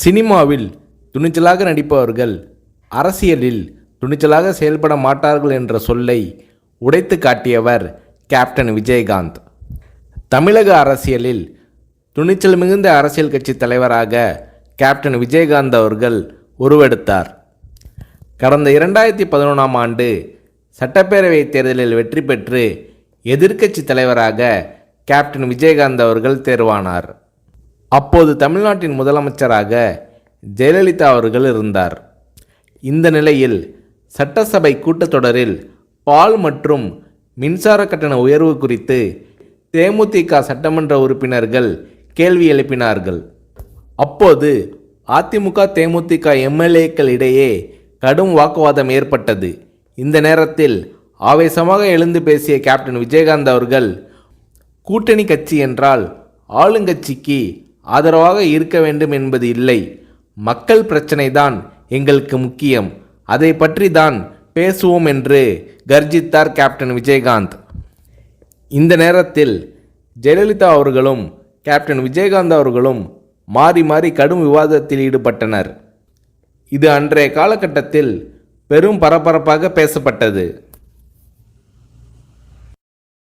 சினிமாவில் துணிச்சலாக நடிப்பவர்கள் அரசியலில் துணிச்சலாக செயல்பட மாட்டார்கள் என்ற சொல்லை உடைத்து காட்டியவர் கேப்டன் விஜயகாந்த். தமிழக அரசியலில் துணிச்சல் மிகுந்த அரசியல் கட்சி தலைவராக கேப்டன் விஜயகாந்த் அவர்கள் உருவெடுத்தார். கடந்த 2011ஆம் ஆண்டு சட்டப்பேரவை தேர்தலில் வெற்றி பெற்று எதிர்க்கட்சி தலைவராக கேப்டன் விஜயகாந்த் அவர்கள் தேர்வானார். அப்போது தமிழ்நாட்டின் முதலமைச்சராக ஜெயலலிதா அவர்கள் இருந்தார். இந்த நிலையில் சட்டசபை கூட்டத்தொடரில் பால் மற்றும் மின்சார கட்டண உயர்வு குறித்து தேமுதிக சட்டமன்ற உறுப்பினர்கள் கேள்வி எழுப்பினார்கள். அப்போது அதிமுக தேமுதிக எம்எல்ஏக்கள் இடையே கடும் வாக்குவாதம் ஏற்பட்டது. இந்த நேரத்தில் ஆவேசமாக எழுந்து பேசிய கேப்டன் விஜயகாந்த் அவர்கள், கூட்டணி கட்சி என்றால் ஆளுங்கட்சிக்கு ஆதரவாக இருக்க வேண்டும் என்பது இல்லை, மக்கள் பிரச்சனை தான் எங்களுக்கு முக்கியம், அதை பற்றி தான் பேசுவோம் என்று கர்ஜித்தார் கேப்டன் விஜயகாந்த். இந்த நேரத்தில் ஜெயலலிதா அவர்களும் கேப்டன் விஜயகாந்த் அவர்களும் மாறி மாறி கடும் விவாதத்தில் ஈடுபட்டனர். இது அன்றைய காலகட்டத்தில் பெரும் பரபரப்பாக பேசப்பட்டது.